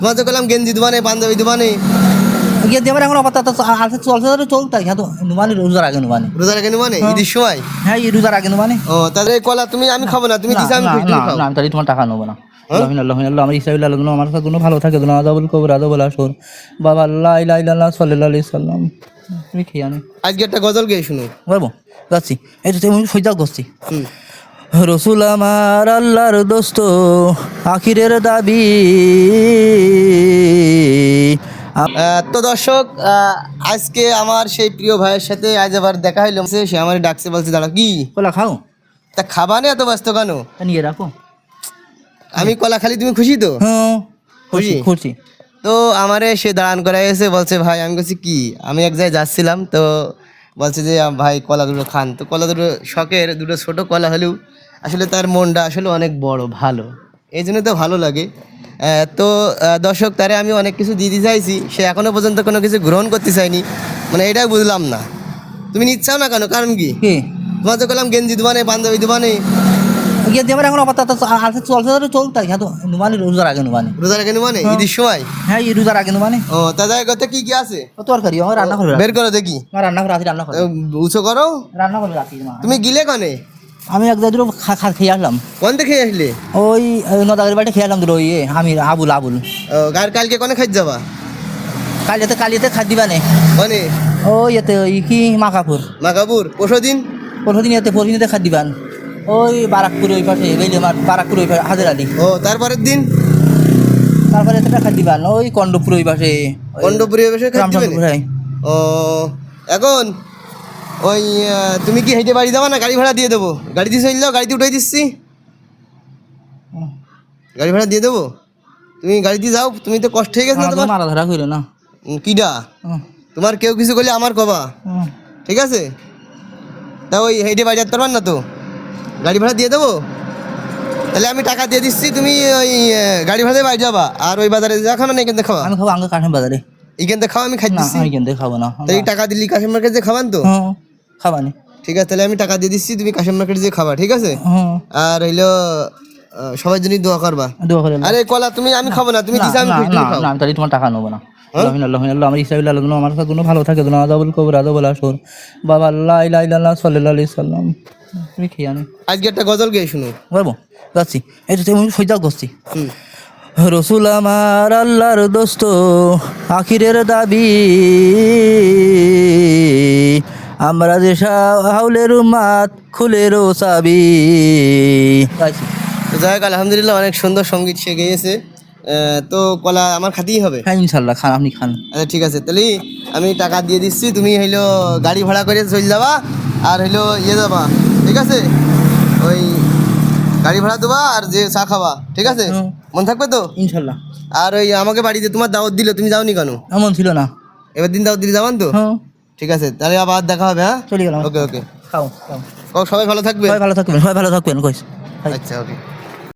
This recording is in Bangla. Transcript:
তোমার তো কলাম গেঞ্জি দোকানে পাঞ্জাবি দোকানে গিয়ে দিয়ে এখন আপাতত আছে চলছে চলতে হ্যাঁ তো নুমানি রোজার আগে নুমানি রোজার আগে মানে ঈদের সময় হ্যাঁ এই রোজার আগে নুমানি ও তাহলে এই কলা তুমি আমি খাবো না তুমি দিছো আমি খুশি তুমি খাও না আমি তাহলে তোমার টাকা নেবো না আল্লাহ আমার ইসরাইল আল্লাহ আমার সাথে ভালো থাকে না আদাবুল কবর আদাবুল আসর বাবা আল্লাহ ইলাহা ইল্লাল্লাহ সাল্লাল্লাহু আলাইহি সাল্লাম তুমি খেয়ে আনি আজকে একটা গজল গেয়ে শুনো বলবো যাচ্ছি এই তো তুমি সইজাও করছি রসুল আমার আল্লাহর দোস্ত আখিরের দাবি তো দর্শক আজকে আমার সেই প্রিয় ভাইয়ের সাথে আজ আবার দেখা হইলো সে আমার ডাকছে বলছে দাঁড়া কি কলা খাও তা খাবা না এত ব্যস্ত কেন নিয়ে রাখো আমি কলা খালি তুমি খুশি তো হ্যাঁ খুশি খুশি তো আমারে সে দাঁড়ান করাই এসে বলছে ভাই আমি বলছি কি আমি এক জায়গায় যাচ্ছিলাম তো বলছে যে ভাই কলা দুটো খান তো কলা দুটো শখের দুটো ছোট কলা হলেও আসলে তার মনটা আসলে অনেক বড় ভালো এই জন্য তো ভালো লাগে তো দর্শক তারে আমি অনেক কিছু দিতে চাইছি সে এখনো পর্যন্ত কোনো কিছু গ্রহণ করতে চায়নি মানে এটাই বুঝলাম না তুমি নিচ্ছাও না কেন কারণ কি তোমার তো কলাম গেঞ্জি দোকানে পাঞ্জাবি দোকানে গিয়ে দিয়ে এখন আপাতত আছে চলছে চলতে হ্যাঁ তো নুমানি রোজার আগে নুমানি রোজার আগে মানে ঈদের সময় হ্যাঁ এই রোজার আগে নুমানি ও তাদের কথা কি কি আছে তরকারি আমার রান্না করে বের করো দেখি আমার রান্না করে রাখি রান্না করে উঁচু করো রান্না করে রাখি তুমি গিলে কনে আমি এক জায়গায় খেয়ে আসলাম কোন থেকে আসলে ওই নদাগের বাড়িতে খেয়ে আসলাম দুটো ওই আমি আবুল আবুল কালকে কোনে খাই যাবা কালিয়াতে খাদ দিবা নে কোনে ওই এতে ওই কি মাকাপুর মাকাপুর পরশুদিন পরশুদিন এতে খাদ দিবান ওই বারাকপুর ওই পাশে গেলে আমার বারাকপুর ওই পাশে হাজার আলী ও তারপরের দিন তারপরে এতে খাদ দিবান ওই কন্ডপুর ওই পাশে কন্ডপুরে বসে খাই দিবেন ও এখন ওই তুমি কি হেঁটে বাড়ি যাবা না গাড়ি ভাড়া দিয়ে দেবো গাড়ি দিয়ে চললো গাড়িতে উঠাই দিচ্ছি গাড়ি ভাড়া দিয়ে দেবো তুমি গাড়ি দিয়ে যাও তুমি তো কষ্ট হয়ে গেছে না তোমার মারা ধরা হইলো না কিডা তোমার কেউ কিছু করলে আমার কবা ঠিক আছে তা ওই হেঁটে বাড়ি যেতে পারবেন না তো গাড়ি ভাড়া দিয়ে দেবো তাহলে আমি টাকা দিয়ে দিচ্ছি তুমি ওই গাড়ি ভাড়াতে বাড়ি যাবা আর ওই বাজারে যা খাও না এখান থেকে খাওয়া আমি খাবো আঙ্গে কাঠের বাজারে এখান থেকে খাওয়া আমি খাই দিচ্ছি আমি এখান থেকে খাবো না তাই টাকা দিলি কাশেম মার্কেট যে খাবান তো খাবানি ঠিক আছে তাহলে আমি টাকা দিয়ে দিচ্ছি তুমি কাশেম মার্কেট যে খাবা ঠিক আছে আর হইলো সবার জন্য দোয়া করবা দোয়া করে আরে কলা তুমি আমি খাবো না তুমি দিছো আমি খুশি খাও না আমি তাহলে তোমার টাকা নেবো না আল্লাহ আমার ইসরাইল আল্লাহ আমার সাথে ভালো থাকে না আদাবুল কবর আদাবুল আসর বাবা আল্লাহ ইলাহা ইল্লাল্লাহ সাল্লাল্লাহু আলাইহি সাল্লাম তুমি খেয়ে আনি আজকে একটা গজল গেয়ে শুনো বলবো যাচ্ছি এই তো তুমি সইজাও করছি রসুল আমার আল্লাহর দোস্ত আখিরের দাবি আমরা যে হাউলের উম্মাত খুলেরও চাবি যাই হোক আলহামদুলিল্লাহ অনেক সুন্দর সঙ্গীত সে গেয়েছে তো কলা আমার খাতেই হবে হ্যাঁ ইনশাল্লাহ খান আপনি খান আচ্ছা ঠিক আছে তাহলে আমি টাকা দিয়ে দিচ্ছি তুমি হইলো গাড়ি ভাড়া করে চলে যাবা আর হইলো যাবা ঠিক আছে ওই গাড়ি ভাড়া দেবা আর যে চা খাবা ঠিক আছে মন থাকবে তো ইনশাল্লাহ আর ওই আমাকে বাড়িতে তোমার দাওয়াত দিল তুমি যাওনি কেন এমন ছিল না এবার দিন দাওয়াত দিলে যাবান তো ঠিক আছে তাহলে আবার দেখা হবে হ্যাঁ চলে গেলাম ওকে ওকে খাও সবাই ভালো থাকবে সবাই ভালো থাকবেন কইস আচ্ছা ওকে